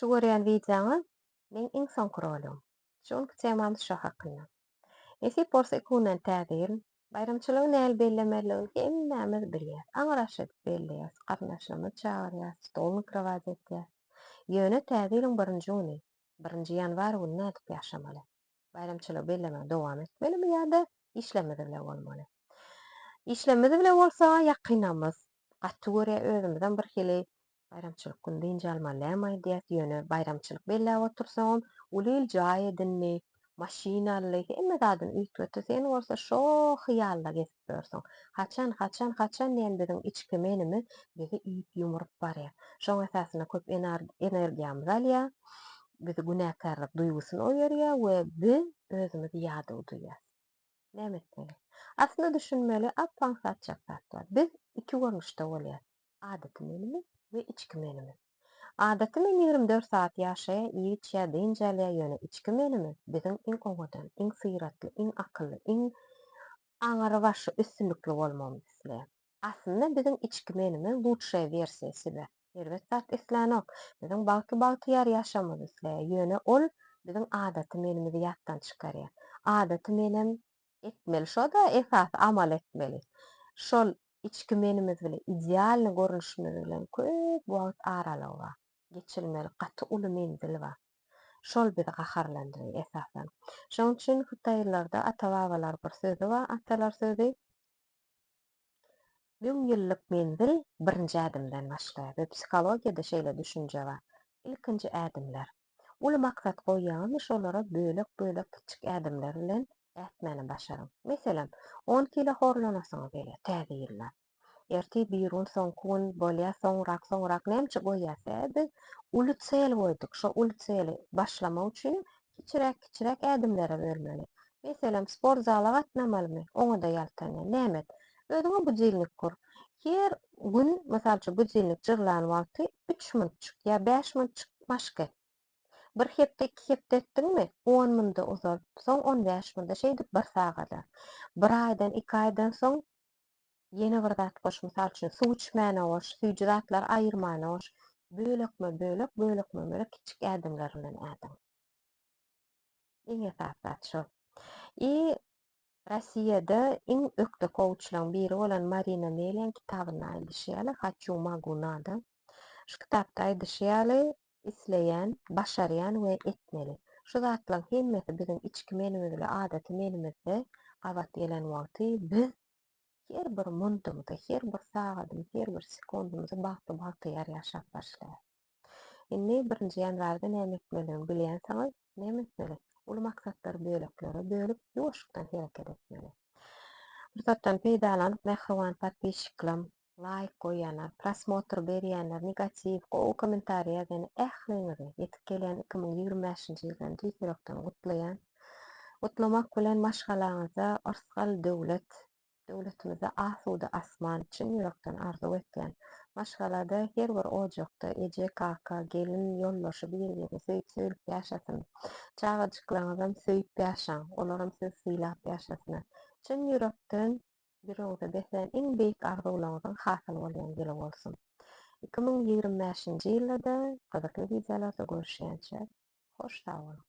Şu görýän wideoňa men iň soňky rolum. Şonuň temamyz şo hakynda. Näçe bolsa ekunden täzerin, bayramçylygy näl bellemeligini hemmemiz bilýär. Aňraşyp belleýär, garnaşlamy çagyrýar, stol mikrowaza etýär. Ýöne täze ýylyň 1-nji güni, 1-nji ýanwar günü nädip ýaşamaly? Bayramçylyk bellemege dowam etmelimi ýa-da işlemede bile bolmaly? İşlemede bile bolsa ýakynamyz, gatty görýär özümizden bir hili bayramçylyk günü diýince almalydym diýip ýöne bayramçylyk belläp otursam, ulil jaý edinni, maşinaly hemme zadyny üýtgetdi. Sen bolsa şo hyýalda gezip dursaň. Haçan diýen biziň içki menimi bizi üýt ýumrup barýar. Şoň esasyna köp energiýamyzy alýar, bizi günäkärlik duýgusyny oýarýar we biz özümizi ýady duýýar. Näme etmeli? Aslında düşünmeli, appan satçak var. Biz iki görnüşde bolýar. Adaty menimi we içki menimi. Adaty men 24 saat ýaşaýa, iýitýär, diňjelýär ýöne içki menimi biziň iň oňadan, iň syratly, iň akylly, iň aňary başy üstünlikli bolmamyzy isleýär. Aslında biziň içki menimi lutşa versiýasy. Elbet zat islenok. Biziň bagty ýaşamyzy isleýär. Ýöne ol biziň adaty menimizi ýatdan çykarýar. Adaty menim etmeli, şo da esas amal etmeli. Şol içki menimiz bilen idealny görnüşimiz bilen köp wagt aralygy bar. Geçilmeli gaty uly menzil bar. Şol bizi gaharlandyrýar esasen. Şoň üçin Hytaýlarda ata-babalar bir sözi bar, atalar sözi: 1000 ýyllyk menzil 1-nji adymdan başlaýar. Ve psihologiýada şeýle düşünje bar. Ilkinji adymlar. Uly maksat goýýan şolara bölek kiçik adymlar bilen ätmeni başaryň. Meselem, 10 kilo horlanasyňyz bele, täze ýyllar. Erti bir gün, soňky gün bolýar, soňrak nämçe goýýarsa, biz uly çel goýdyk. Şo uly çeli başlamak üçin kiçirek adymlara bölmeli. Meselem, sport zala gatnamalymy? Oňa da ýaltanýar. Nämet? Özüňe budilnik kur. Her gün, mysal üçin, budilnik jyrlan wagty 3 minutçyk ýa 5 minutçyk maşk et. Bir hepde, 2 hepde etdiňmi? 10 minda uzatsaň 15 minda şeýdip 1 sagada. 1 aýdan, 2 aýdan soň ýene bir zat goş, mysal üçin suw içmäne goş, süýji zatlar aýyrmana goş. Bölekme kiçik adymlar bilen adyň. Iň esas zat şo. Rossiýada iň ökde coachlaryň biri bolan Marina Melian kitabyny aýdyşýaly, "Хочу, могу, надо". Şu kitapda aýdyşýaly, isleýän, başarýan we etmeli. Şu zatlaryň hemmesi biziň içki menimiz bilen adaty menimizde gabat gelen wagty biz her bir minutymyzy, her bir sagatymyzy, her bir sekundymyzy bagty ýaşap başlaýar. Indi 1-nji ýanwarda näme etmeli bilýänsiňiz, näme etmeli? Ulu maksatlary bölüp ýoşukdan hereket etmeli. Fursatdan peýdalanyp nähwan podpисчиклам, like goýanlar, prosmotr berýänler, negativ, kommentariýa ýazany ähliňizi ýetip gelen 2025-nji ýyldan düýrekden gutlaýan. Gutlamak bilen maşgalaňyza arsgal döwletimize asuda asman çyn ýürekden arzu etýän. Maşgalada her bir ojakda eje kaka, gelin ýollaşy bir-birini söýüp ýaşasyn. Çagajyklaryňyzam söýüp ýaşaň, olaram siz syýlap ýaşasyn. Çyn ýürekden biriňize desän iň beýik arzularyňyzyň hasyl bolýan ýyly bolsun. 2025-nji ýylda gyzykly wideolarda görüşýänçe hoş sag bolun.